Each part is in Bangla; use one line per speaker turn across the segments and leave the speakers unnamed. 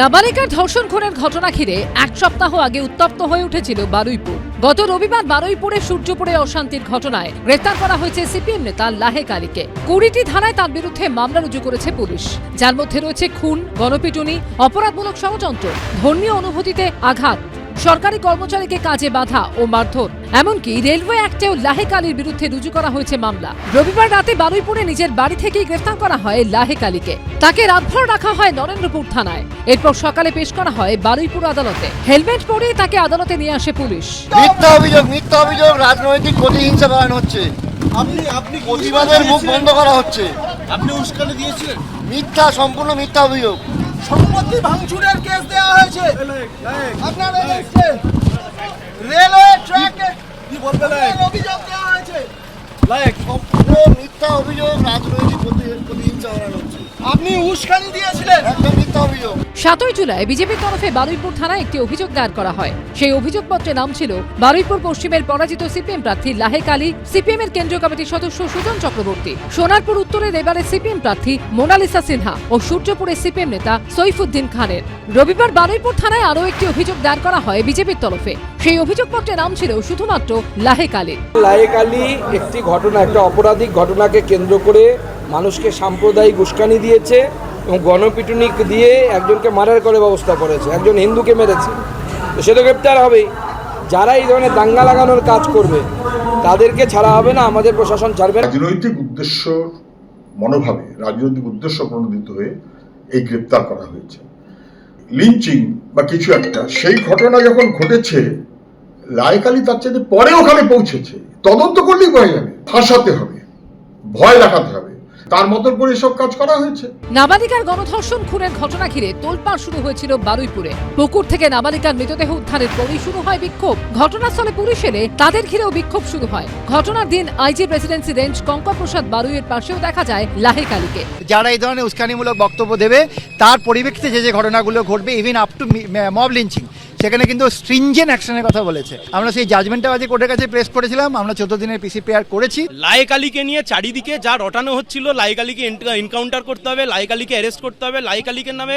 নাবালিকার ধর্ষণ খুনের ঘটনা ঘিরে এক সপ্তাহ আগে উত্তপ্ত হয়ে উঠেছিল বারুইপুর। গত রবিবার বারুইপুরে সূর্যপুরে অশান্তির ঘটনায় গ্রেফতার করা হয়েছে সিপিএম নেতা লাহেক আলীকে। 20টি থানায় তার বিরুদ্ধে মামলা রুজু করেছে পুলিশ, যার মধ্যে রয়েছে খুন, গণপিটুনি, অপরাধমূলক ষড়যন্ত্র, ধর্মীয় অনুভূতিতে আঘাত, সরকারি কর্মচারীকে কাজে বাধা ও মারধর, এমনকি রেলওয়ে অ্যাক্টেও লাহেক আলীর বিরুদ্ধে রুজু করা হয়েছে মামলা। রবিবার রাতে বারুইপুরে নিজের বাড়ি থেকেই গ্রেফতার করা হয় লাহেক আলীকে। তাকে রাতভর রাখা হয় নরেন্দ্রপুর থানায়। এরপর সকালে পেশ করা হয় বারুইপুর আদালতে। হেলমেট পরে তাকে আদালতে নিয়ে আসে পুলিশ।
মিথ্যা অভিযোগ রাজনৈতিক প্রতিহিংসা বাড়ানো হচ্ছে। আপনি প্রতিবাদের মুখ বন্ধ করা হচ্ছে।
আপনি উস্কানি দিয়েছিলেন?
মিথ্যা, সম্পূর্ণ মিথ্যা অভিযোগ।
সম্পত্তি ভাঙচুরের কেস দেওয়া হয়েছে। আপনার এগেইনস্টে রেলওয়ে ট্র্যাকে কি বলবেন? অভিযোগ দেওয়া হয়েছে।
সম্পূর্ণ মিথ্যা অভিযোগ, রাজনৈতিক প্রতিহিংসা বাড়ানো হচ্ছে।
আপনি উস্কানি দিয়েছিলেন?
একদম মিথ্যা অভিযোগ।
7 জুলাই বিজেপির তরফে বারুইপুর থানায় একটি অভিযোগ দায়ের করা হয়। সেই অভিযোগপত্রে নাম ছিল বারুইপুর পশ্চিমের পরাজিত সিপিএম প্রার্থী লাহেক আলী, সিপিএম এর কেন্দ্রীয় কমিটির সদস্য সুজন চক্রবর্তী, সোনারপুর উত্তরের এবারে সিপিএম প্রার্থী মোনালিসা সিনহা ও সূর্যপুরের সিপিএম নেতা সৈফুদ্দিন খানের। রবিবার বারুইপুর থানায় আরও একটি অভিযোগ দায়ের করা হয় বিজেপির তরফে। সেই অভিযোগপত্রে নাম ছিল শুধুমাত্র লাহেক আলী।
লাহেক আলী একটি ঘটনা, একটা অপরাধিক ঘটনাকে কেন্দ্র করে মানুষকে সাম্প্রদায়িক উস্কানি দিয়েছে এবং গণপিটুনি দিয়ে একজনকে মারার করে ব্যবস্থা করেছে, একজন হিন্দুকে মেরেছে। তো সে তো গ্রেপ্তার হবেই। যারা এই ধরনের দাঙ্গা লাগানোর কাজ করবে তাদেরকে ছাড়া হবে না, আমাদের প্রশাসন ছাড়বে না।
রাজনৈতিক উদ্দেশ্য মনোভাবে, রাজনৈতিক উদ্দেশ্য প্রণোদিত হয়ে এই গ্রেপ্তার করা হয়েছে। লিঞ্চিং বা কিছু একটা, সেই ঘটনা যখন ঘটেছে লাহেক আলী তার চেয়ে পরে ওখানে পৌঁছেছে। তদন্ত করলেই বোঝা যাবে, ফাঁসাতে হবে, ভয় দেখাতে হবে, তার মতন করে এসব কাজ করা হয়েছে।
নাবালিকার গণধর্ষণ খুনের ঘটনা ঘিরে তোলপাড় শুরু হয়েছিল বারুইপুরে। পুকুর থেকে নাবালিকার মৃতদেহ উদ্ধারের পরই শুরু হয় বিক্ষোভ। ঘটনাস্থলে পুলিশ এলে তাদের ঘিরেও বিক্ষোভ শুরু হয়। ঘটনার দিন আইজি প্রেসিডেন্সি রেঞ্জ কঙ্কর প্রসাদ বারুইয়ের পাশেও দেখা যায় লাহেক আলীকে।
যারা এই ধরনের উস্কানিমূলক বক্তব্য দেবে তার পরিপ্রেক্ষিতে যে ঘটনাগুলো ঘটবে, even up to mob lynching, সেখানে কিন্তু স্ট্রিনজেন্ট অ্যাকশনের কথা বলেছে। আমরা সেই জাজমেন্টটা আজকে কোর্টের কাছে প্রেস করেছিলাম। আমরা 14 দিনের পিসি প্রেয়ার করেছি।
লাহেক আলীকে নিয়ে চারিদিকে যা রটানো হচ্ছিল, লাহেক আলীকে এনকাউন্টার করতে হবে, লাহেক আলীকে অ্যারেস্ট করতে হবে, লাহেক আলীকে নামে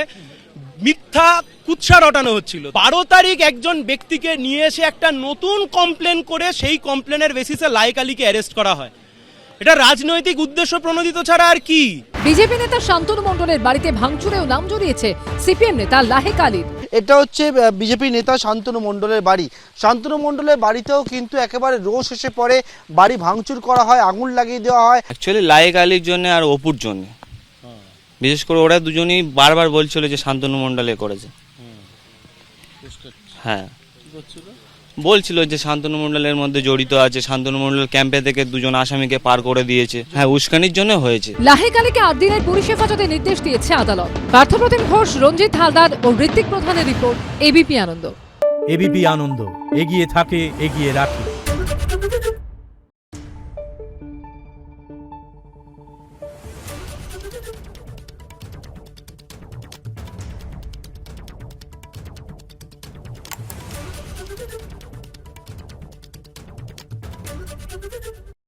মিথ্যা কুৎসা রটানো হচ্ছিল। 12 তারিখ একজন ব্যক্তিকে নিয়ে এসে একটা নতুন কমপ্লেন করে সেই কমপ্লেনের বেসিসে লাহেক আলীকে অ্যারেস্ট করা হয়। এটা রাজনৈতিক উদ্দেশ্য প্রণোদিত ছাড়া আর কি?
বিজেপি নেতা শান্তনু মণ্ডলের বাড়িতে ভাঙচুরেও নাম জড়িয়েছে সিপিএম নেতা লাহেক আলীর।
এটা হচ্ছে বিজেপি নেতা শান্তনু মণ্ডলের বাড়ি। শান্তনু মণ্ডলের বাড়িতেও কিন্তু একেবারে রোষ এসে পড়ে, বাড়ি ভাঙচুর করা হয়, আগুন লাগিয়ে দেওয়া হয়।
অ্যাকচুয়ালি লাহেক আলীর জন্য আর অপুর জন্য, বিশেষ করে ওরা দুজনেই বারবার বলছিল যে শান্তনু মণ্ডলে করেছে। হ্যাঁ, বলছিল যে শান্তনু মণ্ডলের মধ্যে জড়িত আছে, শান্তনু মণ্ডল ক্যাম্পে থেকে দুজন আসামিকে পার করে দিয়েছে। হ্যাঁ, উস্কানির জন্য হয়েছে।
লাহেক আলীকে 8 দিনের পুলিশ হেফাজতে নির্দেশ দিয়েছে আদালত। পার্থপ্রতিম ঘোষ, রঞ্জিত হালদার ও ঋত্বিক প্রধানের রিপোর্ট, এবিপি আনন্দ।
এবিপি আনন্দ, এগিয়ে থাকে, এগিয়ে রাখে।